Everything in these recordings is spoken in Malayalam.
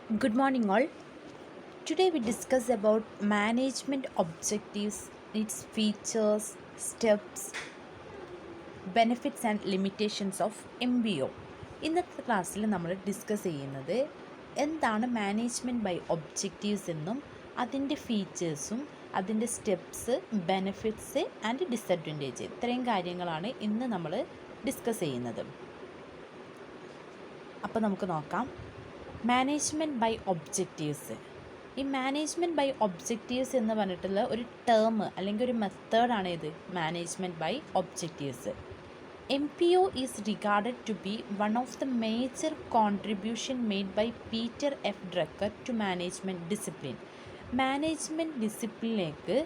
Good morning, all. Today we discuss about management objectives, its features, steps, benefits and limitations of MBO. ഇന്നത്തെ ക്ലാസ്സിൽ നമ്മൾ ഡിസ്കസ് ചെയ്യുന്നത് എന്താണ് മാനേജ്മെൻറ്റ് ബൈ ഒബ്ജക്റ്റീവ്സ് എന്നും അതിൻ്റെ ഫീച്ചേഴ്സും അതിൻ്റെ സ്റ്റെപ്സ്, ബെനിഫിറ്റ്സ് ആൻഡ് ഡിസഡ്വാൻറ്റേജ് ഇത്രയും കാര്യങ്ങളാണ് ഇന്ന് നമ്മൾ ഡിസ്കസ് ചെയ്യുന്നത്. അപ്പോൾ നമുക്ക് നോക്കാം. Management by objectives. ഈ മാനേജ്മെൻറ്റ് ബൈ ഒബ്ജക്റ്റീവ്സ് എന്ന് പറഞ്ഞിട്ടുള്ള ഒരു ടേം അല്ലെങ്കിൽ ഒരു മെത്തേഡാണ് ഇത് management by objectives. MPO is regarded to be one of the major contribution made by Peter F. Drucker to management discipline. Management ഡിസിപ്ലിനിലേക്ക്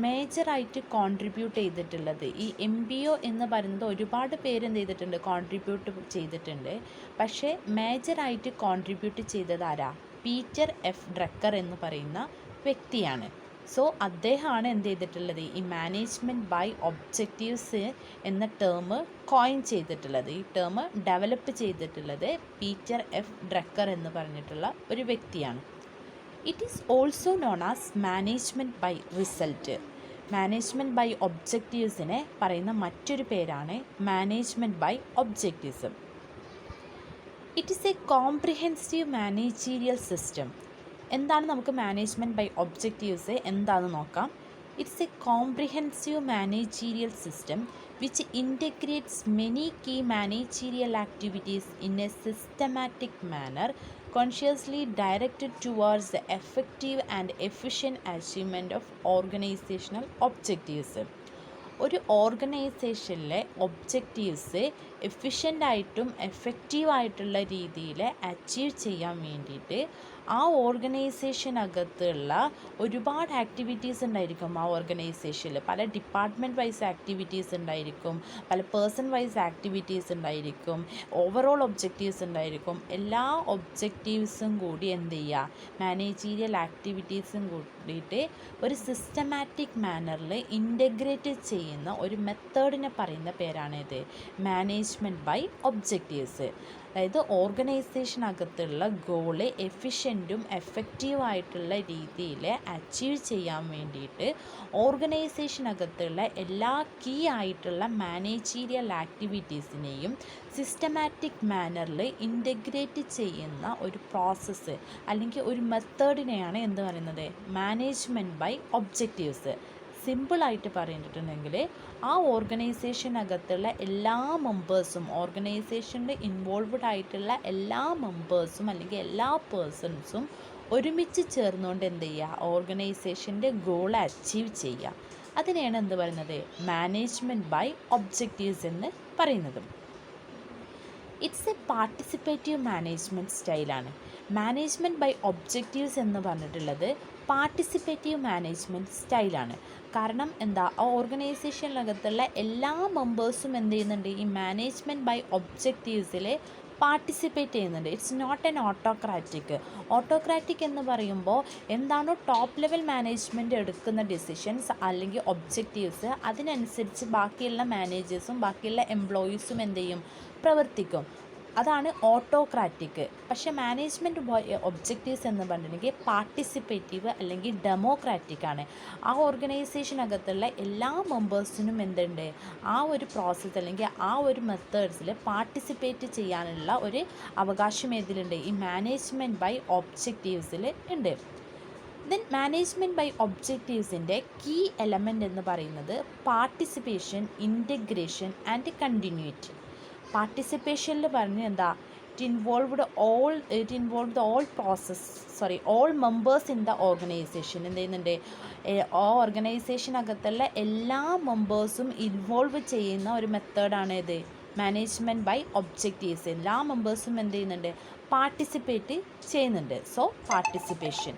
മേജറായിട്ട് കോൺട്രിബ്യൂട്ട് ചെയ്തിട്ടുള്ളത് ഈ MBO എന്ന് പറയുന്നത് ഒരുപാട് പേര് എന്ത് ചെയ്തിട്ടുണ്ട്, കോൺട്രിബ്യൂട്ട് ചെയ്തിട്ടുണ്ട്. പക്ഷേ മേജറായിട്ട് കോൺട്രിബ്യൂട്ട് ചെയ്തത് ആരാ? പീറ്റർ എഫ് ഡ്രക്കർ എന്ന് പറയുന്ന വ്യക്തിയാണ്. സോ അദ്ദേഹമാണ് എന്ത് ചെയ്തിട്ടുള്ളത്, ഈ മാനേജ്മെൻറ്റ് ബൈ ഒബ്ജക്റ്റീവ്സ് എന്ന ടേം കോയിൻ ചെയ്തിട്ടുള്ളത്. ഈ ടേം ഡെവലപ്പ് ചെയ്തിട്ടുള്ളത് പീറ്റർ എഫ് ഡ്രക്കർ എന്ന് പറഞ്ഞിട്ടുള്ള ഒരു വ്യക്തിയാണ്. It is also known as management by result. Management by ഒബ്ജക്റ്റീവ്സിനെ പറയുന്ന മറ്റൊരു പേരാണ് management by objectives. It is a comprehensive managerial system. എന്താണ് നമുക്ക് മാനേജ്മെൻറ്റ് ബൈ ഒബ്ജക്റ്റീവ്സ് എന്താണെന്ന് നോക്കാം. It's a comprehensive managerial system which integrates many key managerial activities in a systematic manner consciously directed towards the effective and efficient achievement of organizational objectives. ഒരു ഓർഗനൈസേഷനിലെ ഒബ്ജക്റ്റീവ്സ് എഫിഷ്യൻ്റായിട്ടും എഫക്റ്റീവായിട്ടുള്ള രീതിയിൽ അച്ചീവ് ചെയ്യാൻ വേണ്ടിയിട്ട് ആ ഓർഗനൈസേഷനകത്തുള്ള ഒരുപാട് ആക്ടിവിറ്റീസ് ഉണ്ടായിരിക്കും. ആ ഓർഗനൈസേഷനിൽ പല ഡിപ്പാർട്ട്മെൻറ്റ് വൈസ് ആക്ടിവിറ്റീസ് ഉണ്ടായിരിക്കും, പല പേഴ്സൺ വൈസ് ആക്ടിവിറ്റീസ് ഉണ്ടായിരിക്കും, ഓവറോൾ ഒബ്ജക്റ്റീവ്സ് ഉണ്ടായിരിക്കും. എല്ലാ ഒബ്ജക്റ്റീവ്സും കൂടി എന്ത് ചെയ്യുക, മാനേജീരിയൽ ആക്ടിവിറ്റീസും കൂടിയിട്ട് ഒരു സിസ്റ്റമാറ്റിക് മാനറിൽ ഇൻ്റഗ്രേറ്റ് ചെയ്യുന്ന ഒരു മെത്തേഡിനെ പറയുന്ന പേരാണിത് മാനേജ്മെൻറ്റ് ബൈ ഒബ്ജക്റ്റീവ്സ്. അതായത് ഓർഗനൈസേഷനകത്തുള്ള ഗോള് എഫിഷ്യൻറ്റും എഫക്റ്റീവായിട്ടുള്ള രീതിയിൽ അച്ചീവ് ചെയ്യാൻ വേണ്ടിയിട്ട് ഓർഗനൈസേഷനകത്തുള്ള എല്ലാ കീ ആയിട്ടുള്ള മാനേജീരിയൽ ആക്ടിവിറ്റീസിനെയും സിസ്റ്റമാറ്റിക് മാനറിൽ ഇൻ്റഗ്രേറ്റ് ചെയ്യുന്ന ഒരു പ്രോസസ്സ് അല്ലെങ്കിൽ ഒരു മെത്തേഡിനെയാണ് എന്ത് പറയുന്നത്, മാനേജ്മെൻറ്റ് ബൈ ഒബ്ജക്റ്റീവ്സ്. സിമ്പിളായിട്ട് പറഞ്ഞിട്ടുണ്ടെങ്കിൽ ആ ഓർഗനൈസേഷനകത്തുള്ള എല്ലാ മെമ്പേഴ്സും, ഓർഗനൈസേഷനിൽ ഇൻവോൾവ്ഡ് ആയിട്ടുള്ള എല്ലാ മെമ്പേഴ്സും അല്ലെങ്കിൽ എല്ലാ പേഴ്സൺസും ഒരുമിച്ച് ചേർന്നുകൊണ്ട് എന്ത് ചെയ്യുക, ഓർഗനൈസേഷൻ്റെ ഗോൾ അച്ചീവ് ചെയ്യുക. അതിനെയാണ് എന്ത് പറയുന്നത്, മാനേജ്മെൻറ്റ് ബൈ ഒബ്ജക്റ്റീവ്സ് എന്ന് പറയുന്നത്. ഇറ്റ്സ് എ പാർട്ടിസിപ്പേറ്റീവ് മാനേജ്മെൻറ്റ് സ്റ്റൈലാണ്. മാനേജ്മെൻറ്റ് ബൈ ഒബ്ജക്റ്റീവ്സ് എന്ന് പറഞ്ഞിട്ടുള്ളത് പാർട്ടിസിപ്പേറ്റീവ് മാനേജ്മെൻറ്റ് സ്റ്റൈലാണ്. കാരണം എന്താ, ആ ഓർഗനൈസേഷനിനകത്തുള്ള എല്ലാ മെമ്പേഴ്സും എന്ത് ചെയ്യുന്നുണ്ട്, ഈ മാനേജ്മെൻറ്റ് ബൈ ഒബ്ജക്റ്റീവ്സിൽ പാർട്ടിസിപ്പേറ്റ് ചെയ്യുന്നുണ്ട്. It's not an autocratic. Autocratic എന്ന് പറയുമ്പോൾ എന്താണോ ടോപ്പ് ലെവൽ മാനേജ്മെൻറ്റ് എടുക്കുന്ന ഡിസിഷൻസ് അല്ലെങ്കിൽ ഒബ്ജക്റ്റീവ്സ് അതിനനുസരിച്ച് ബാക്കിയുള്ള മാനേജേഴ്സും ബാക്കിയുള്ള എംപ്ലോയീസും എന്ത് ചെയ്യും, പ്രവർത്തിക്കും. അതാണ് ഓട്ടോക്രാറ്റിക്. പക്ഷേ മാനേജ്മെൻറ്റ് ഒബ്ജക്റ്റീവ്സ് എന്ന് പറഞ്ഞിട്ടുണ്ടെങ്കിൽ പാർട്ടിസിപ്പേറ്റീവ് അല്ലെങ്കിൽ ഡെമോക്രാറ്റിക് ആണ്. ആ ഓർഗനൈസേഷനകത്തുള്ള എല്ലാ മെമ്പേഴ്സിനും എന്തുണ്ട്, ആ ഒരു പ്രോസസ്സ് അല്ലെങ്കിൽ ആ ഒരു മെത്തേഡ്സിൽ പാർട്ടിസിപ്പേറ്റ് ചെയ്യാനുള്ള ഒരു അവകാശം ഏതിലുണ്ട്, ഈ മാനേജ്മെൻറ്റ് ബൈ ഒബ്ജക്റ്റീവ്സിൽ ഉണ്ട്. ദെൻ മാനേജ്മെൻറ്റ് ബൈ ഒബ്ജക്റ്റീവ്സിൻ്റെ കീ എലമെൻ്റ് എന്ന് പറയുന്നത് പാർട്ടിസിപ്പേഷൻ, ഇൻറ്റഗ്രേഷൻ ആൻഡ് കണ്ടിന്യൂറ്റി. പാർട്ടിസിപ്പേഷനിൽ പറഞ്ഞ് എന്താ, it involved all members in the organisation. എന്ത് ചെയ്യുന്നുണ്ട്, ആ ഓർഗനൈസേഷനകത്തുള്ള എല്ലാ മെമ്പേഴ്സും ഇൻവോൾവ് ചെയ്യുന്ന ഒരു മെത്തേഡാണ് ഇത് മാനേജ്മെൻറ്റ് ബൈ ഒബ്ജക്റ്റീവ്സ്. എല്ലാ മെമ്പേഴ്സും എന്ത് ചെയ്യുന്നുണ്ട്, പാർട്ടിസിപ്പേറ്റ് ചെയ്യുന്നുണ്ട്. So participation.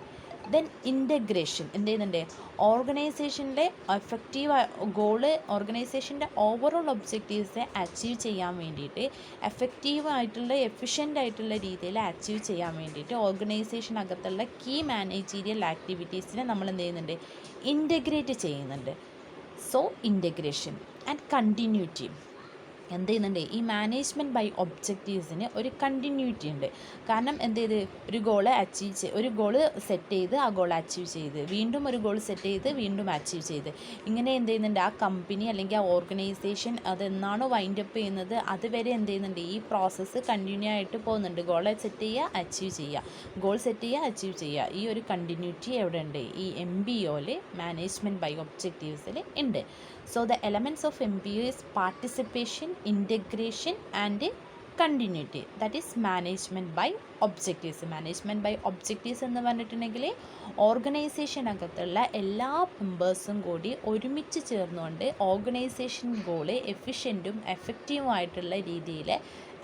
ദെൻ ഇൻറ്റഗ്രേഷൻ എന്ത് ചെയ്യുന്നുണ്ട്, ഓർഗനൈസേഷൻ്റെ എഫക്റ്റീവ് ഗോള്, ഓർഗനൈസേഷൻ്റെ ഓവറോൾ ഒബ്ജക്റ്റീവ്സ് അച്ചീവ് ചെയ്യാൻ വേണ്ടിയിട്ട് എഫക്റ്റീവായിട്ടുള്ള എഫിഷ്യൻ്റ് ആയിട്ടുള്ള രീതിയിൽ അച്ചീവ് ചെയ്യാൻ വേണ്ടിയിട്ട് ഓർഗനൈസേഷനകത്തുള്ള കീ മാനേജീരിയൽ ആക്ടിവിറ്റീസിനെ നമ്മൾ എന്ത് ചെയ്യുന്നുണ്ട്, ഇൻറ്റഗ്രേറ്റ് ചെയ്യുന്നുണ്ട്. So integration and continuity. എന്ത് ചെയ്യുന്നുണ്ട്, ഈ മാനേജ്മെൻറ്റ് ബൈ ഒബ്ജക്റ്റീവ്സിന് ഒരു കണ്ടിന്യൂറ്റി ഉണ്ട്. കാരണം എന്ത് ചെയ്ത് ഒരു ഗോള് സെറ്റ് ചെയ്ത് ആ ഗോൾ അച്ചീവ് ചെയ്ത് വീണ്ടും ഒരു ഗോൾ സെറ്റ് ചെയ്ത് വീണ്ടും അച്ചീവ് ചെയ്ത് ഇങ്ങനെ എന്ത് ചെയ്യുന്നുണ്ട്, ആ കമ്പനി അല്ലെങ്കിൽ ആ ഓർഗനൈസേഷൻ അതെന്നാണോ വൈൻഡ് അപ്പ് ചെയ്യുന്നത് അതുവരെ എന്ത് ചെയ്യുന്നുണ്ട്, ഈ പ്രോസസ്സ് കണ്ടിന്യൂ ആയിട്ട് പോകുന്നുണ്ട്. ഗോളെ സെറ്റ് ചെയ്യുക, അച്ചീവ് ചെയ്യുക, ഗോൾ സെറ്റ് ചെയ്യുക, അച്ചീവ് ചെയ്യുക. ഈ ഒരു കണ്ടിന്യൂറ്റി എവിടെ ഉണ്ട്, ഈ MBOയിൽ മാനേജ്മെൻറ്റ് ബൈ ഒബ്ജക്റ്റീവ്സിൽ ഉണ്ട്. So the elements of MBO is participation, integration and continuity. That is management by objectives. Management by objectives എന്ന് പറഞ്ഞിട്ടുണ്ടെങ്കിൽ ഓർഗനൈസേഷനകത്തുള്ള എല്ലാ മെമ്പേഴ്സും കൂടി ഒരുമിച്ച് ചേർന്നുകൊണ്ട് ഓർഗനൈസേഷൻ ഗോള് എഫിഷ്യൻറ്റും എഫക്റ്റീവും ആയിട്ടുള്ള രീതിയിൽ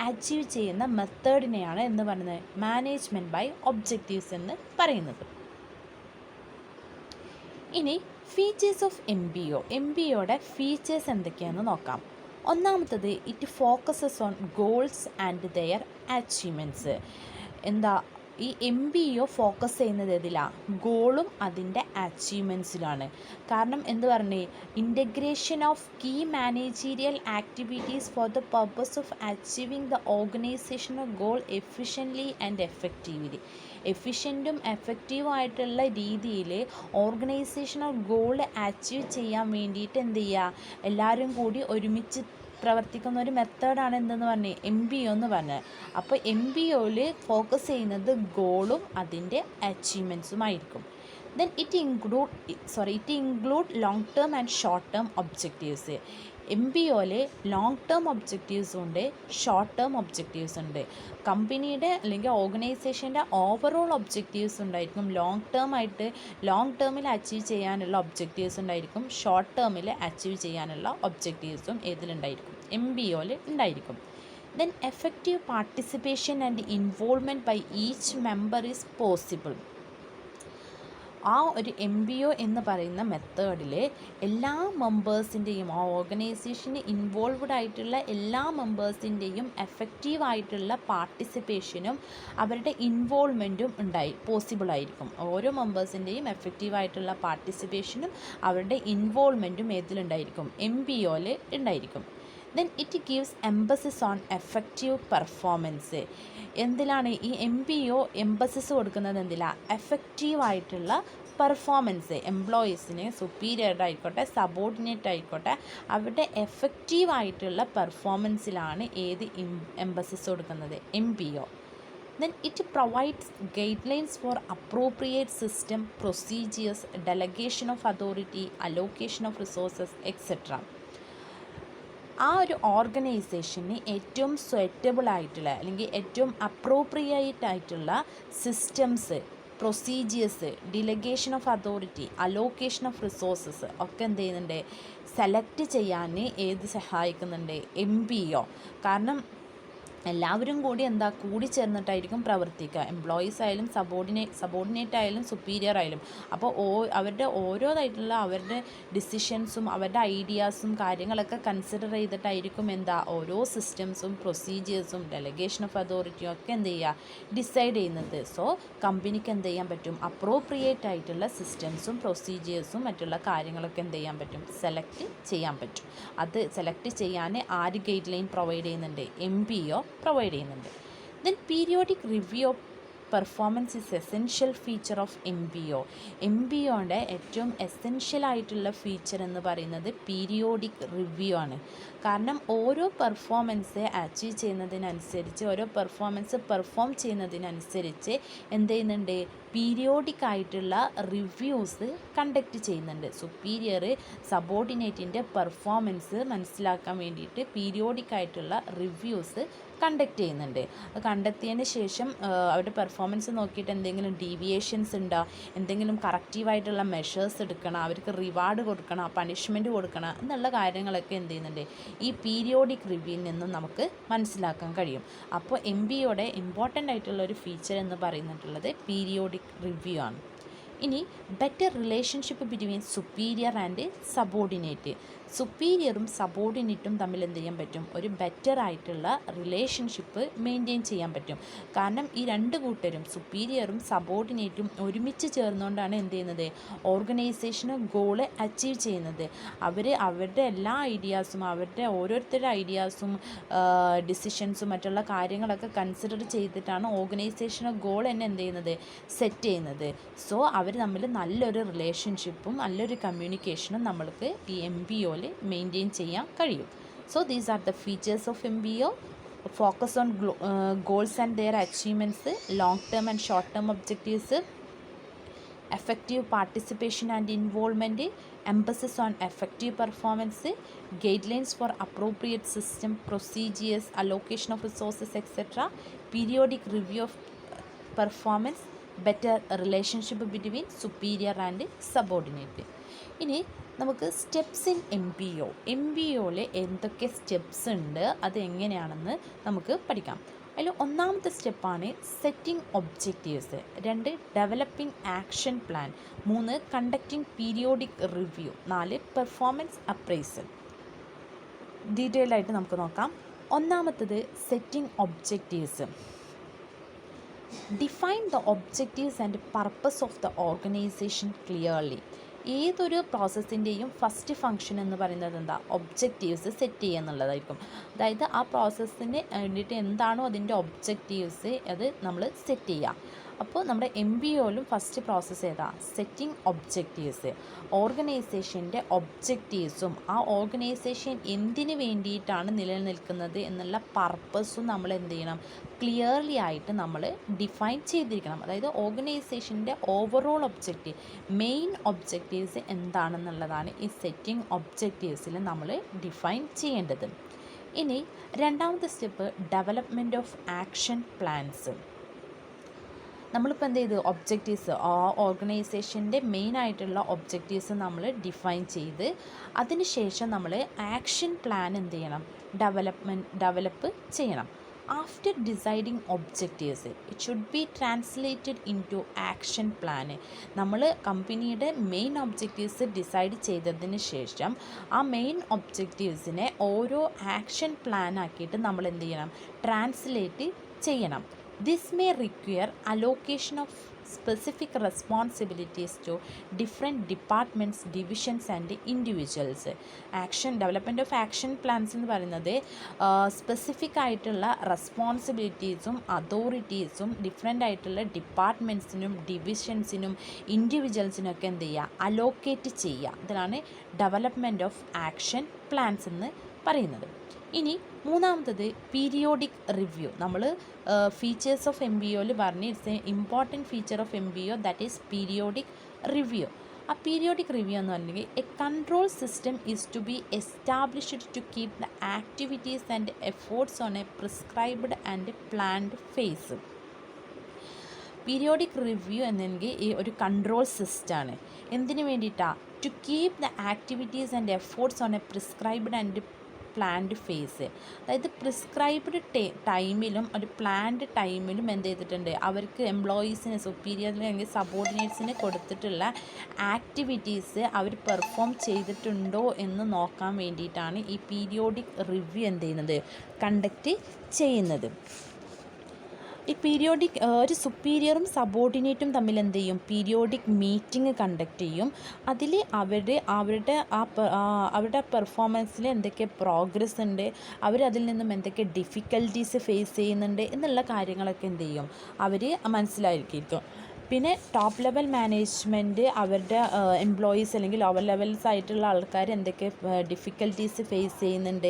അച്ചീവ് ചെയ്യുന്ന മെത്തേഡിനെയാണ് എന്ന് പറയുന്നത് മാനേജ്മെൻറ്റ് ബൈ ഒബ്ജക്റ്റീവ്സ് എന്ന് പറയുന്നത്. ഇനി ഫീച്ചേഴ്സ് ഓഫ് MBOയുടെ ഫീച്ചേഴ്സ് എന്തൊക്കെയാണെന്ന് നോക്കാം. ഒന്നാമത്തത്, it focuses on goals and their achievements. ഈ MBO ഫോക്കസ് ചെയ്യുന്നത് ഏതിലാണ്, ഗോളും അതിൻ്റെ അച്ചീവ്മെൻറ്റ്സിലാണ്. കാരണം integration of key managerial activities for the purpose of achieving the organisational goal efficiently and effectively. എഫിഷ്യൻറ്റും എഫക്റ്റീവും ആയിട്ടുള്ള രീതിയിൽ ഓർഗനൈസേഷണൽ ഗോൾ അച്ചീവ് ചെയ്യാൻ വേണ്ടിയിട്ട് എല്ലാവരും കൂടി ഒരുമിച്ച് പ്രവർത്തിക്കുന്ന ഒരു മെത്തേഡാണ് MBO എന്ന് പറഞ്ഞത്. അപ്പോൾ MBOയിൽ ഫോക്കസ് ചെയ്യുന്നത് ഗോളും അതിൻ്റെ അച്ചീവ്മെൻറ്റ്സുമായിരിക്കും. Then it include long term and short term objectives. MBOയിൽ ലോങ് ടേം ഒബ്ജക്റ്റീവ്സും ഉണ്ട്, ഷോർട്ട് ടേം ഒബ്ജക്റ്റീവ്സ് ഉണ്ട്. കമ്പനിയുടെ അല്ലെങ്കിൽ ഓർഗനൈസേഷൻ്റെ ഓവറോൾ ഒബ്ജക്റ്റീവ്സ് ഉണ്ടായിരിക്കും. ലോങ് ടേമിൽ അച്ചീവ് ചെയ്യാനുള്ള ഒബ്ജക്റ്റീവ്സ് ഉണ്ടായിരിക്കും, ഷോർട്ട് ടേമിൽ അച്ചീവ് ചെയ്യാനുള്ള ഒബ്ജക്റ്റീവ്സും ഇതിലുണ്ടായിരിക്കും, MBOയിൽ ഉണ്ടായിരിക്കും. Then effective participation and involvement by each member is possible. ആ ഒരു MBO എന്ന് പറയുന്ന മെത്തേഡിൽ എല്ലാ മെമ്പേഴ്സിൻ്റെയും, ആ ഓർഗനൈസേഷന് ഇൻവോൾവ്ഡ് ആയിട്ടുള്ള എല്ലാ മെമ്പേഴ്സിൻ്റെയും എഫക്റ്റീവായിട്ടുള്ള പാർട്ടിസിപ്പേഷനും അവരുടെ ഇൻവോൾവ്മെൻറ്റും പോസിബിളായിരിക്കും. ഓരോ മെമ്പേഴ്സിൻ്റെയും എഫക്റ്റീവായിട്ടുള്ള പാർട്ടിസിപ്പേഷനും അവരുടെ ഇൻവോൾവ്മെൻറ്റും ഏതിലുണ്ടായിരിക്കും, MBOയിൽ ഉണ്ടായിരിക്കും. Then it gives emphasis on effective performance. എന്തിലാണ് ഈ MBO എംബസിസ് കൊടുക്കുന്നത്, എഫക്റ്റീവായിട്ടുള്ള പെർഫോമൻസ്. എംപ്ലോയീസിന് സുപ്പീരിയറായിക്കോട്ടെ സബോർഡിനേറ്റ് ആയിക്കോട്ടെ അവരുടെ എഫക്റ്റീവായിട്ടുള്ള പെർഫോമൻസിലാണ് എംബസിസ് കൊടുക്കുന്നത്, MBO. Then it provides guidelines for appropriate system, procedures, delegation of authority, allocation of resources, etc. ആ ഒരു ഓർഗനൈസേഷന് ഏറ്റവും സ്യൂറ്റബിൾ ആയിട്ടുള്ള അല്ലെങ്കിൽ ഏറ്റവും അപ്രോപ്രിയേറ്റ് ആയിട്ടുള്ള systems, procedures, delegation of authority, allocation of resources ഒക്കെ സെലക്ട് ചെയ്യാൻ സഹായിക്കുന്നുണ്ട് MBO. കാരണം എല്ലാവരും കൂടി കൂടി ചേർന്നിട്ടായിരിക്കും പ്രവർത്തിക്കുക. എംപ്ലോയീസ് ആയാലും സബോർഡിനേറ്റ് ആയാലും സുപ്പീരിയർ ആയാലും. അപ്പോൾ അവരുടെ ഓരോതായിട്ടുള്ള അവരുടെ ഡിസിഷൻസും അവരുടെ ഐഡിയാസും കാര്യങ്ങളൊക്കെ കൺസിഡർ ചെയ്തിട്ടായിരിക്കും ഓരോ സിസ്റ്റംസും പ്രൊസീജിയേഴ്സും ഡെലഗേഷൻ ഓഫ് അതോറിറ്റിയും ഒക്കെ ഡിസൈഡ് ചെയ്യുന്നത്. സോ കമ്പനിക്ക് ചെയ്യാൻ പറ്റും, അപ്രോപ്രിയേറ്റ് ആയിട്ടുള്ള സിസ്റ്റംസും പ്രൊസീജിയേഴ്സും മറ്റുള്ള കാര്യങ്ങളൊക്കെ പറ്റും, സെലക്ട് ചെയ്യാൻ പറ്റും. അത് സെലക്ട് ചെയ്യാൻ ആര് ഗൈഡ് ലൈൻ പ്രൊവൈഡ് ചെയ്യുന്നുണ്ട്, MBO പ്രൊവൈഡ് ചെയ്യുന്നുണ്ട്. Then periodic review of performance is essential feature of MBOയുടെ ഏറ്റവും എസെൻഷ്യൽ ആയിട്ടുള്ള ഫീച്ചർ എന്ന് പറയുന്നത് പീരിയോഡിക് റിവ്യൂ ആണ്. കാരണം ഓരോ പെർഫോമൻസ് അച്ചീവ് ചെയ്യുന്നതിനനുസരിച്ച്, ഓരോ പെർഫോമൻസ് പെർഫോം ചെയ്യുന്നതിനനുസരിച്ച് പീരിയോഡിക് ആയിട്ടുള്ള റിവ്യൂസ് കണ്ടക്ട് ചെയ്യുന്നുണ്ട്. സുപ്പീരിയർ സബോർഡിനേറ്റിൻ്റെ പെർഫോമൻസ് മനസ്സിലാക്കാൻ വേണ്ടിയിട്ട് പീരിയോഡിക് ആയിട്ടുള്ള റിവ്യൂസ് കണ്ടക്ട് ചെയ്യുന്നുണ്ട്. അത് കണ്ടെത്തിയതിന് ശേഷം അവരുടെ പെർഫോമൻസ് നോക്കിയിട്ട് എന്തെങ്കിലും ഡീവിയേഷൻസ് ഉണ്ടോ, എന്തെങ്കിലും കറക്റ്റീവായിട്ടുള്ള മെഷേഴ്സ് എടുക്കണം, അവർക്ക് റിവാർഡ് കൊടുക്കണം, പണിഷ്മെൻറ്റ് കൊടുക്കണം എന്നുള്ള കാര്യങ്ങളൊക്കെ ഈ പീരിയോഡിക് റിവ്യൂവിൽ നിന്നും നമുക്ക് മനസ്സിലാക്കാൻ കഴിയും. അപ്പോൾ MBOയുടെ ഇമ്പോർട്ടൻ്റ് ആയിട്ടുള്ള ഒരു ഫീച്ചർ എന്ന് പറയുന്നിട്ടുള്ളത് പീരിയോഡിക് റിവ്യൂ ആണ്. ഇനി better relationship between superior and subordinate. സുപ്പീരിയറും സബോർഡിനേറ്റും തമ്മിൽ എന്ത് ചെയ്യാൻ പറ്റും, ഒരു ബെറ്റർ ആയിട്ടുള്ള റിലേഷൻഷിപ്പ് മെയിൻറ്റെയിൻ ചെയ്യാൻ പറ്റും. കാരണം ഈ രണ്ട് കൂട്ടരും സുപ്പീരിയറും സബോർഡിനേറ്റും ഒരുമിച്ച് ചേർന്നുകൊണ്ടാണ് എന്ത് ചെയ്യുന്നത്, ഓർഗനൈസേഷന് ഗോള് അച്ചീവ് ചെയ്യുന്നത്. അവരുടെ എല്ലാ ഐഡിയാസും അവരുടെ ഓരോരുത്തരുടെ ഐഡിയാസും ഡിസിഷൻസും മറ്റുള്ള കാര്യങ്ങളൊക്കെ കൺസിഡർ ചെയ്തിട്ടാണ് ഓർഗനൈസേഷന് ഗോൾ തന്നെ എന്ത് ചെയ്യുന്നത്, സെറ്റ് ചെയ്യുന്നത്. സോ അവർ തമ്മിൽ നല്ലൊരു റിലേഷൻഷിപ്പും നല്ലൊരു കമ്മ്യൂണിക്കേഷനും നമ്മൾക്ക് ഈ MBOയിൽ മെയിൻറ്റെയിൻ ചെയ്യാൻ കഴിയും. So these are the features of MBO. Focus on goals and their achievements, long term and short term objectives, effective participation and involvement, emphasis on effective performance, guidelines for appropriate system, procedures, allocation of resources, etc., periodic review of performance, better relationship between superior and subordinate. ഇനി നമുക്ക് സ്റ്റെപ്സ് ഇൻ MBOയിൽ എന്തൊക്കെ സ്റ്റെപ്സ് ഉണ്ട്, അതെങ്ങനെയാണെന്ന് നമുക്ക് പഠിക്കാം. അതിൽ ഒന്നാമത്തെ സ്റ്റെപ്പാണ് setting objectives, 2 developing action plan, 3 conducting periodic review, 4 performance appraisal. Detail ആയിട്ട് നമുക്ക് നോക്കാം. ഒന്നാമത്തത് setting objectives. Define the objectives and purpose of the organisation clearly. ഏതൊരു പ്രോസസ്സിൻ്റെയും ഫസ്റ്റ് ഫങ്ഷൻ എന്ന് പറയുന്നത് എന്താ, ഒബ്ജക്റ്റീവ്സ് സെറ്റ് ചെയ്യുക എന്നുള്ളതായിരിക്കും. അതായത് ആ പ്രോസസ്സിന് വേണ്ടിയിട്ട് എന്താണോ അതിൻ്റെ ഒബ്ജക്റ്റീവ്സ് അത് നമ്മൾ സെറ്റ് ചെയ്യുക. അപ്പോൾ നമ്മുടെ MBOയിലും ഫസ്റ്റ് പ്രോസസ്സ് ഏതാ, സെറ്റിംഗ് ഒബ്ജക്റ്റീവ്സ്. ഓർഗനൈസേഷൻ്റെ ഒബ്ജക്റ്റീവ്സും ആ ഓർഗനൈസേഷൻ എന്തിന് വേണ്ടിയിട്ടാണ് നിലനിൽക്കുന്നത് എന്നുള്ള പർപ്പസും നമ്മൾ എന്ത് ചെയ്യണം, ക്ലിയർലി ആയിട്ട് നമ്മൾ ഡിഫൈൻ ചെയ്തിരിക്കണം. അതായത് ഓർഗനൈസേഷൻ്റെ ഓവറോൾ ഒബ്ജക്റ്റീവ്, മെയിൻ ഒബ്ജക്റ്റീവ്സ് എന്താണെന്നുള്ളതാണ് ഈ സെറ്റിംഗ് ഒബ്ജക്റ്റീവ്സിൽ നമ്മൾ ഡിഫൈൻ ചെയ്യേണ്ടത്. ഇനി രണ്ടാമത്തെ step development of action plans. നമ്മളിപ്പോൾ എന്ത് ചെയ്ത് ഒബ്ജക്റ്റീവ്സ്, ആ ഓർഗനൈസേഷൻ്റെ മെയിനായിട്ടുള്ള ഒബ്ജക്റ്റീവ്സ് നമ്മൾ ഡിഫൈൻ ചെയ്ത് അതിന് ശേഷം നമ്മൾ ആക്ഷൻ പ്ലാൻ എന്ത് ചെയ്യണം, ഡെവലപ്പ് ചെയ്യണം. After deciding objectives it should be translated into action plan. നമ്മൾ കമ്പനിയുടെ മെയിൻ ഒബ്ജക്റ്റീവ്സ് ഡിസൈഡ് ചെയ്തതിന് ശേഷം ആ മെയിൻ ഒബ്ജക്റ്റീവ്സിനെ ഓരോ ആക്ഷൻ പ്ലാൻ ആക്കിയിട്ട് നമ്മൾ എന്ത് ചെയ്യണം, ട്രാൻസ്ലേറ്റ് ചെയ്യണം. This may require allocation of specific responsibilities to different departments, divisions and individuals. Development of action plans എന്ന് പറയുന്നത് സ്പെസിഫിക് ആയിട്ടുള്ള റെസ്പോൺസിബിലിറ്റീസും അതോറിറ്റീസും ഡിഫറെൻ്റ് ആയിട്ടുള്ള ഡിപ്പാർട്ട്മെൻറ്റ്സിനും ഡിവിഷൻസിനും ഇൻഡിവിജ്വൽസിനും ഒക്കെ എന്ത് ചെയ്യുക, അലോക്കേറ്റ് ചെയ്യുക. ഇതിനാണ് ഡെവലപ്മെൻറ്റ് ഓഫ് ആക്ഷൻ പ്ലാൻസ് എന്ന് പറയുന്നത്. ഇനി മൂന്നാമത്തത് പീരിയോഡിക് റിവ്യൂ. നമ്മൾ ഫീച്ചേഴ്സ് ഓഫ് MBOയിൽ പറഞ്ഞ് it's a important feature of MBO, that is periodic review. ആ പീരിയോഡിക് റിവ്യൂ എന്ന് പറഞ്ഞെങ്കിൽ a control system is to be established to keep the activities and efforts on a prescribed and planned phase. Periodic review എന്നെങ്കിൽ ഈ ഒരു കൺട്രോൾ സിസ്റ്റമാണ്. എന്തിനു വേണ്ടിയിട്ടാണ്, to keep the activities and efforts on a prescribed and planned phase. അതായത് പ്രിസ്ക്രൈബ്ഡ് ടൈമിലും ഒരു പ്ലാൻഡ് ടൈമിലും എന്ത് ചെയ്തിട്ടുണ്ട്, അവർക്ക് എംപ്ലോയീസിന് സുപ്പീരിയറിന് അല്ലെങ്കിൽ സബോർഡിനേറ്റ്സിന് കൊടുത്തിട്ടുള്ള ആക്ടിവിറ്റീസ് അവർ പെർഫോം ചെയ്തിട്ടുണ്ടോ എന്ന് നോക്കാൻ വേണ്ടിയിട്ടാണ് ഈ പീരിയോഡിക് റിവ്യൂ എന്ത് ചെയ്യുന്നത്, കണ്ടക്റ്റ് ചെയ്യുന്നത്. ഈ പീരിയോഡിക് ഒരു സുപ്പീരിയറും സബോർഡിനേറ്റും തമ്മിൽ എന്ത് ചെയ്യും, പീരിയോഡിക് മീറ്റിംഗ് കണ്ടക്ട് ചെയ്യും. അതിൽ അവരുടെ പെർഫോമൻസിൽ എന്തൊക്കെ പ്രോഗ്രസ് ഉണ്ട്, അവരതിൽ നിന്നും എന്തൊക്കെ ഡിഫിക്കൽട്ടീസ് ഫേസ് ചെയ്യുന്നുണ്ട് എന്നുള്ള കാര്യങ്ങളൊക്കെ എന്ത് ചെയ്യും, അവർ മനസ്സിലായിരിക്കും. പിന്നെ ടോപ്പ് ലെവൽ മാനേജ്മെൻറ്റ് അവരുടെ എംപ്ലോയീസ് അല്ലെങ്കിൽ ലോവർ ലെവൽസ് ആയിട്ടുള്ള ആൾക്കാർ എന്തൊക്കെ ഡിഫിക്കൽട്ടീസ് ഫേസ് ചെയ്യുന്നുണ്ട്,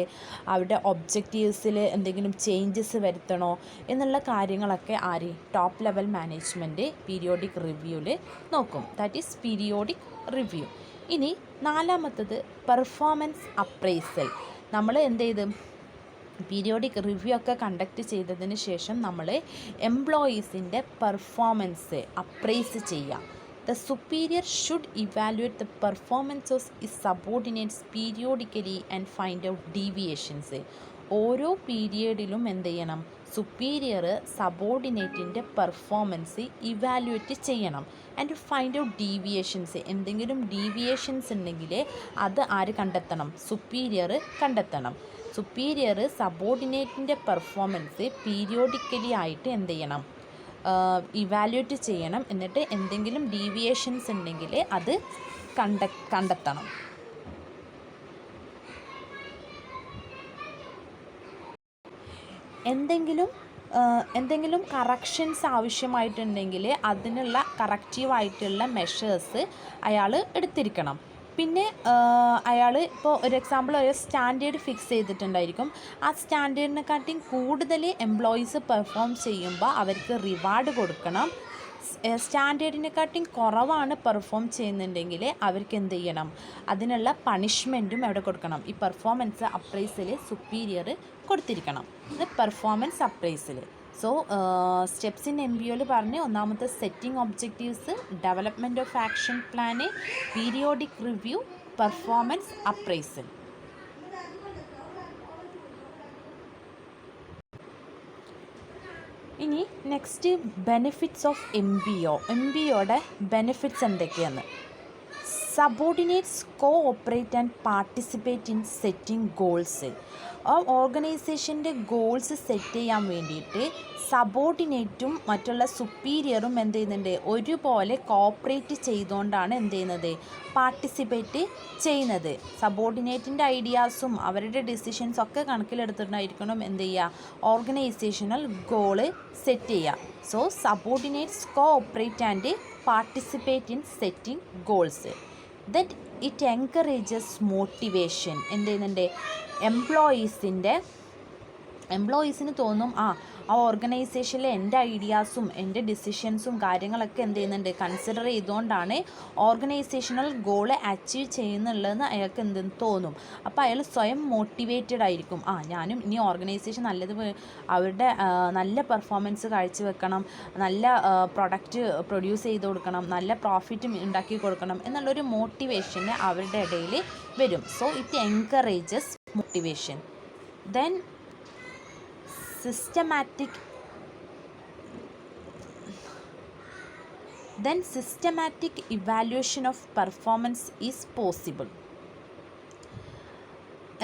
അവരുടെ ഒബ്ജക്റ്റീവ്സിൽ എന്തെങ്കിലും ചേഞ്ചസ് വരുത്തണോ എന്നുള്ള കാര്യങ്ങളൊക്കെ ടോപ്പ് ലെവൽ മാനേജ്മെൻറ്റ് പീരിയോഡിക് റിവ്യൂവിൽ നോക്കും. That is periodic review. ഇനി നാലാമത്തത് പെർഫോമൻസ് അപ്രൈസൽ. നമ്മൾ എന്ത് ചെയ്ത് പീരിയോഡിക് റിവ്യൂ ഒക്കെ കണ്ടക്ട് ചെയ്തതിന് ശേഷം നമ്മൾ എംപ്ലോയീസിൻ്റെ പെർഫോമൻസ് അപ്രൈസ് ചെയ്യുക. The superior should evaluate the performance of is subordinates periodically and find out deviations. ഓരോ പീരിയഡിലും എന്ത് ചെയ്യണം, സുപ്പീരിയർ സബോർഡിനേറ്റിൻ്റെ പെർഫോമൻസ് ഇവാലുവേറ്റ് ചെയ്യണം ആൻഡ് ഫൈൻഡ് ഔട്ട് ഡീവിയേഷൻസ്. എന്തെങ്കിലും ഡീവിയേഷൻസ് ഉണ്ടെങ്കിൽ അത് ആര് കണ്ടെത്തണം? സുപ്പീരിയർ കണ്ടെത്തണം. സുപ്പീരിയർ സബോർഡിനേറ്റിൻ്റെ പെർഫോമൻസ് പീരിയോഡിക്കലി ആയിട്ട് എന്ത് ചെയ്യണം? ഇവാലുവേറ്റ് ചെയ്യണം. എന്നിട്ട് എന്തെങ്കിലും ഡീവിയേഷൻസ് ഉണ്ടെങ്കിൽ അത് കണ്ടെത്തണം. എന്തെങ്കിലും കറക്ഷൻസ് ആവശ്യമായിട്ടുണ്ടെങ്കിൽ അതിനുള്ള കറക്റ്റീവായിട്ടുള്ള മെഷേഴ്സ് അയാൾ എടുത്തിരിക്കണം. പിന്നെ അയാൾ ഇപ്പോൾ ഒരു എക്സാമ്പിൾ ഒരു സ്റ്റാൻഡേർഡ് ഫിക്സ് ചെയ്തിട്ടുണ്ടായിരിക്കും. ആ സ്റ്റാൻഡേർഡിനെക്കാട്ടിയും കൂടുതൽ എംപ്ലോയീസ് പെർഫോം ചെയ്യുമ്പോൾ അവർക്ക് റിവാർഡ് കൊടുക്കണം. സ്റ്റാൻഡേർഡിനെക്കാട്ടിയും കുറവാണ് പെർഫോം ചെയ്യുന്നുണ്ടെങ്കിൽ അവർക്ക് എന്ത് ചെയ്യണം? അതിനുള്ള പണിഷ്മെൻറ്റും എവിടെ കൊടുക്കണം? ഈ പെർഫോമൻസ് അപ്രൈസിൽ സുപ്പീരിയർ കൊടുത്തിരിക്കണം. ഇത് പെർഫോമൻസ് അപ്രൈസിൽ. സോ സ്റ്റെപ്സ് ഇൻ MBOയിൽ പറഞ്ഞ് ഒന്നാമത്തെ setting objectives, development of action plan, periodic review, performance appraisal. ഇനി നെക്സ്റ്റ് ബെനിഫിറ്റ്സ് ഓഫ് MBOയുടെ ബെനിഫിറ്റ്സ് എന്തൊക്കെയാണ്? Subordinates cooperate and participate in setting goals. ആ ഓർഗനൈസേഷൻ്റെ ഗോൾസ് സെറ്റ് ചെയ്യാൻ വേണ്ടിയിട്ട് സബോർഡിനേറ്റും മറ്റുള്ള സുപ്പീരിയറും എന്ത് ചെയ്യുന്നുണ്ട്? ഒരുപോലെ കോഓപ്പറേറ്റ് ചെയ്തുകൊണ്ടാണ് എന്ത് ചെയ്യുന്നത്? പാർട്ടിസിപ്പേറ്റ് ചെയ്യുന്നത്. സബോർഡിനേറ്റിൻ്റെ ഐഡിയാസും അവരുടെ ഡിസിഷൻസും ഒക്കെ കണക്കിലെടുത്തിട്ടായിരിക്കണം എന്ത് ചെയ്യുക? ഓർഗനൈസേഷണൽ ഗോള് സെറ്റ് ചെയ്യുക. So subordinates cooperate and participate in setting goals. That it encourages motivation. എന്ത് ചെയ്യുന്നുണ്ട്? എംപ്ലോയീസിന് തോന്നും ആ ഓർഗനൈസേഷനിലെ എൻ്റെ ഐഡിയാസും എൻ്റെ ഡിസിഷൻസും കാര്യങ്ങളൊക്കെ എന്ത് ചെയ്യുന്നുണ്ട്? കൺസിഡർ ചെയ്തുകൊണ്ടാണ് ഓർഗനൈസേഷണൽ ഗോള് അച്ചീവ് ചെയ്യുന്നുള്ളതെന്ന് അയാൾക്ക് എന്തെന്ന് തോന്നും. അപ്പോൾ അയാൾ സ്വയം മോട്ടിവേറ്റഡ് ആയിരിക്കും. ഞാനും ഇനി ഓർഗനൈസേഷൻ അവരുടെ നല്ല പെർഫോമൻസ് കാഴ്ചവെക്കണം, നല്ല പ്രൊഡക്റ്റ് പ്രൊഡ്യൂസ് ചെയ്ത് കൊടുക്കണം, നല്ല പ്രോഫിറ്റും ഉണ്ടാക്കി കൊടുക്കണം എന്നുള്ളൊരു മോട്ടിവേഷന് അവരുടെ ഇടയിൽ വരും. So it encourages motivation. Then systematic evaluation of performance is possible.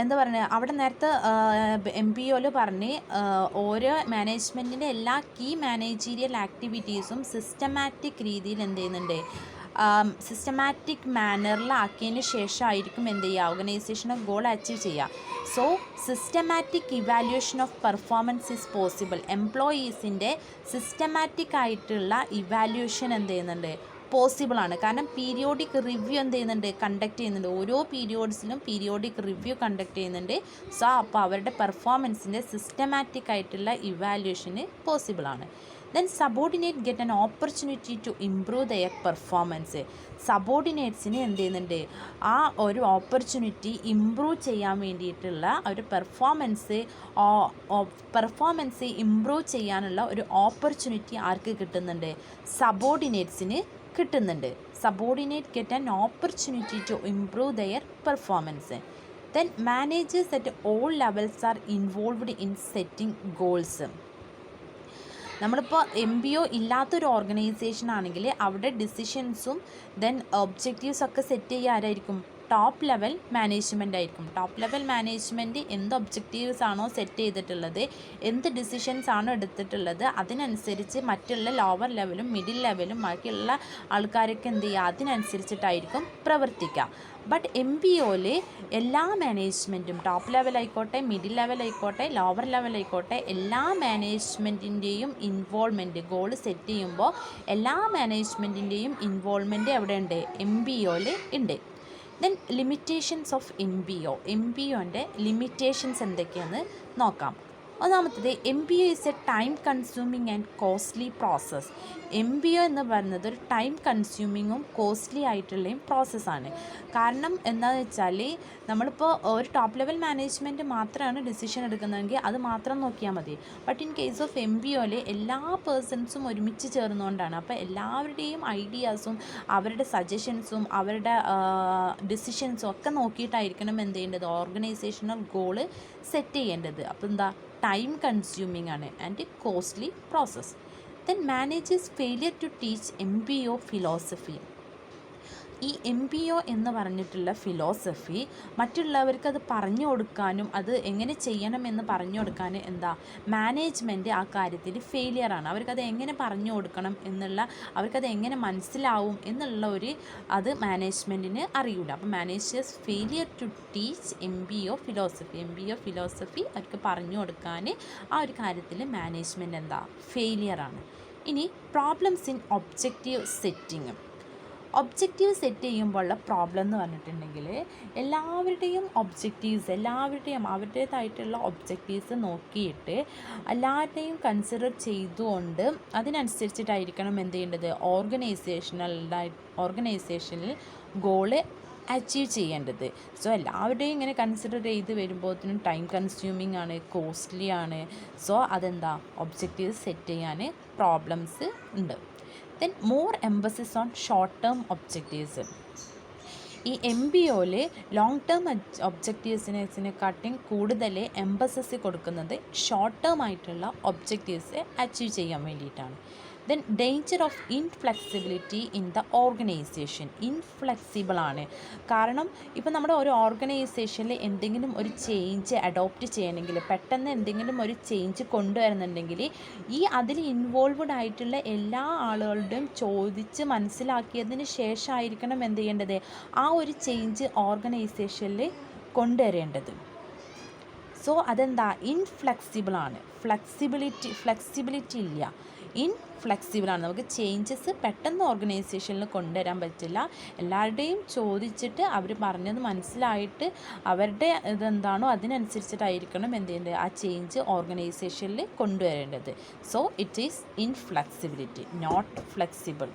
എന്താ പറയുക? അവിടെ നേരത്തെ MBOയിൽ പറഞ്ഞ് ഓരോ മാനേജ്മെൻറ്റിൻ്റെ എല്ലാ കീ മാനേജീരിയൽ ആക്ടിവിറ്റീസും സിസ്റ്റമാറ്റിക് രീതിയിൽ എന്ത് ചെയ്യുന്നുണ്ട്? സിസ്റ്റമാറ്റിക് മാനറിലാക്കിയതിന് ശേഷമായിരിക്കും എന്ത് ചെയ്യുക? ഓർഗനൈസേഷൻ്റെ ഗോൾ അച്ചീവ് ചെയ്യുക. So systematic evaluation of performance is possible. എംപ്ലോയീസിൻ്റെ സിസ്റ്റമാറ്റിക് ആയിട്ടുള്ള ഇവാലുവേഷൻ എന്ത് ചെയ്യുന്നുണ്ട്? പോസിബിളാണ്. കാരണം പീരിയോഡിക് റിവ്യൂ എന്ത് ചെയ്യുന്നുണ്ട്? കണ്ടക്ട് ചെയ്യുന്നുണ്ട്. ഓരോ പീരിയോഡ്സിലും പീരിയോഡിക് റിവ്യൂ കണ്ടക്ട് ചെയ്യുന്നുണ്ട്. സോ അപ്പോൾ അവരുടെ പെർഫോമൻസിൻ്റെ സിസ്റ്റമാറ്റിക് ആയിട്ടുള്ള ഇവാലുവേഷന് പോസിബിളാണ്. Then subordinate get an opportunity to improve their performance. സബോർഡിനേറ്റ്സിന് എന്ത് ചെയ്യുന്നുണ്ട്? ആ ഒരു ഓപ്പർച്യൂണിറ്റി ഇംപ്രൂവ് ചെയ്യാൻ വേണ്ടിയിട്ടുള്ള ഒരു പെർഫോമൻസ് ഇംപ്രൂവ് ചെയ്യാനുള്ള ഒരു ഓപ്പർച്യൂണിറ്റി ആർക്ക് കിട്ടുന്നുണ്ട്? സബോർഡിനേറ്റ്സിന് കിട്ടുന്നുണ്ട്. Subordinate get an opportunity to improve their performance. Then managers at all levels are involved in setting goals. നമ്മളിപ്പോൾ MBO ഇല്ലാത്തൊരു ഓർഗനൈസേഷൻ ആണെങ്കിൽ അവിടെ ഡിസിഷൻസും ദെൻ ഒബ്ജക്റ്റീവ്സ് ഒക്കെ സെറ്റ് ചെയ്യുക ആരായിരിക്കും? ടോപ്പ് ലെവൽ മാനേജ്മെൻ്റ് ആയിരിക്കും. ടോപ്പ് ലെവൽ മാനേജ്മെൻറ്റ് എന്ത് ഒബ്ജക്റ്റീവ്സ് ആണോ സെറ്റ് ചെയ്തിട്ടുള്ളത്, എന്ത് ഡിസിഷൻസ് ആണോ എടുത്തിട്ടുള്ളത്, അതിനനുസരിച്ച് മറ്റുള്ള ലോവർ ലെവലും മിഡിൽ ലെവലും ബാക്കിയുള്ള ആൾക്കാരൊക്കെ എന്ത് ചെയ്യുക? അതിനനുസരിച്ചിട്ടായിരിക്കും പ്രവർത്തിക്കുക. ബട്ട് MBOയിൽ എല്ലാ മാനേജ്മെൻറ്റും ടോപ്പ് ലെവലായിക്കോട്ടെ, മിഡിൽ ലെവലായിക്കോട്ടെ, ലോവർ ലെവലായിക്കോട്ടെ, എല്ലാ മാനേജ്മെൻറ്റിൻ്റെയും ഇൻവോൾവ്മെൻറ്റ് ഗോൾ സെറ്റ് ചെയ്യുമ്പോൾ എല്ലാ മാനേജ്മെൻറ്റിൻ്റെയും ഇൻവോൾവ്മെൻറ്റ് എവിടെ ഉണ്ട്? MBOയിൽ ഉണ്ട്. ദെൻ ലിമിറ്റേഷൻസ് ഓഫ് MBOൻ്റെ ലിമിറ്റേഷൻസ് എന്തൊക്കെയാണെന്ന് നോക്കാം. ഒന്നാമത്തത് MBO is A time consuming and costly process. MBO എന്ന് പറയുന്നത് ഒരു ടൈം കൺസ്യൂമിങ്ങും കോസ്റ്റ്ലി ആയിട്ടുള്ളയും പ്രോസസ്സാണ്. കാരണം എന്താണെന്ന് വെച്ചാൽ നമ്മളിപ്പോൾ ഒരു ടോപ്പ് ലെവൽ മാനേജ്മെൻറ്റ് മാത്രമാണ് ഡിസിഷൻ എടുക്കുന്നതെങ്കിൽ അത് മാത്രം നോക്കിയാൽ മതി. ബട്ട് ഇൻ കേസ് ഓഫ് MBOയിൽ എല്ലാ പേഴ്സൺസും ഒരുമിച്ച് ചേർന്നുകൊണ്ടാണ്. അപ്പോൾ എല്ലാവരുടെയും ഐഡിയാസും അവരുടെ സജഷൻസും അവരുടെ ഡിസിഷൻസും ഒക്കെ നോക്കിയിട്ടായിരിക്കണം എന്ത് ചെയ്യേണ്ടത്? ഓർഗനൈസേഷണൽ ഗോള് സെറ്റ് ചെയ്യേണ്ടത്. അപ്പോൾ എന്താ? ടൈം കൺസ്യൂമിംഗ് ആണ് and costly process. Then managers failure to teach MBO philosophy. ഈ MBO എന്ന് പറഞ്ഞിട്ടുള്ള ഫിലോസഫി മറ്റുള്ളവർക്ക് അത് പറഞ്ഞു കൊടുക്കാനും അത് എങ്ങനെ ചെയ്യണമെന്ന് പറഞ്ഞു കൊടുക്കാൻ മാനേജ്മെൻറ്റ് ആ കാര്യത്തിൽ ഫെയിലിയറാണ്. അവർക്കത് എങ്ങനെ പറഞ്ഞു കൊടുക്കണം എന്നുള്ള, അവർക്കത് എങ്ങനെ മനസ്സിലാവും എന്നുള്ള അത് മാനേജ്മെൻറ്റിന് അറിയില്ല. അപ്പോൾ managers failure to teach MBO philosophy അവർക്ക് പറഞ്ഞു കൊടുക്കാൻ ആ ഒരു കാര്യത്തിൽ മാനേജ്മെൻറ്റ് ഫെയിലിയറാണ്. ഇനി problems in objective setting. Objective set ചെയ്യുമ്പോഴുള്ള പ്രോബ്ലം എന്ന് പറഞ്ഞിട്ടുണ്ടെങ്കിൽ എല്ലാവരുടെയും അവരുടേതായിട്ടുള്ള ഒബ്ജക്റ്റീവ്സ് നോക്കിയിട്ട് എല്ലാവരുടെയും കൺസിഡർ ചെയ്തുകൊണ്ട് അതിനനുസരിച്ചിട്ടായിരിക്കണം എന്ത് ചെയ്യേണ്ടത്, ഓർഗനൈസേഷനിൽ ഗോള് അച്ചീവ് ചെയ്യേണ്ടത്. സോ എല്ലാവരുടെയും ഇങ്ങനെ കൺസിഡർ ചെയ്ത് വരുമ്പോഴത്തേനും ടൈം കൺസ്യൂമിങ് ആണ്, കോസ്റ്റ്ലി ആണ്. സോ ഒബ്ജക്റ്റീവ് സെറ്റ് ചെയ്യാൻ പ്രോബ്ലംസ് ഉണ്ട്. Then more emphasis on short term objectives. ഈ MBOയിൽ ലോങ് ടേം ഒബ്ജക്റ്റീവ്സിനെക്കാട്ടും കൂടുതൽ എംബസിസ് കൊടുക്കുന്നത് ഷോർട്ട് ടേം ആയിട്ടുള്ള ഒബ്ജക്റ്റീവ്സ് അച്ചീവ് ചെയ്യാൻ വേണ്ടിയിട്ടാണ്. Then danger of inflexibility in the organisation. ഇൻഫ്ലെക്സിബിളാണ്. കാരണം ഇപ്പോൾ നമ്മുടെ ഒരു ഓർഗനൈസേഷനിൽ എന്തെങ്കിലും ഒരു ചേഞ്ച് അഡോപ്റ്റ് ചെയ്യണമെങ്കിൽ, പെട്ടെന്ന് എന്തെങ്കിലും ഒരു ചേഞ്ച് കൊണ്ടുവരുന്നുണ്ടെങ്കിൽ അതിൽ ഇൻവോൾവ്ഡ് ആയിട്ടുള്ള എല്ലാ ആളുകളുടെയും ചോദിച്ച് മനസ്സിലാക്കിയതിന് ശേഷമായിരിക്കണം എന്ത് ചെയ്യേണ്ടത്, ആ ഒരു ചേഞ്ച് ഓർഗനൈസേഷനിൽ കൊണ്ടുവരേണ്ടത്. സോ ഇൻഫ്ലെക്സിബിളാണ്. ഫ്ലെക്സിബിലിറ്റി ഇല്ല, ഇൻഫ്ലെക്സിബിളാണ്. നമുക്ക് ചേഞ്ചസ് പെട്ടെന്ന് ഓർഗനൈസേഷനിൽ കൊണ്ടുവരാൻ പറ്റില്ല. എല്ലാവരുടെയും ചോദിച്ചിട്ട് അവർ പറഞ്ഞത് മനസ്സിലായിട്ട് അവരുടെ അതിനനുസരിച്ചിട്ടായിരിക്കണം എന്ത് ചെയ്യേണ്ടത്, ആ ചേഞ്ച് ഓർഗനൈസേഷനിൽ കൊണ്ടുവരേണ്ടത്. So it is inflexibility, not flexible.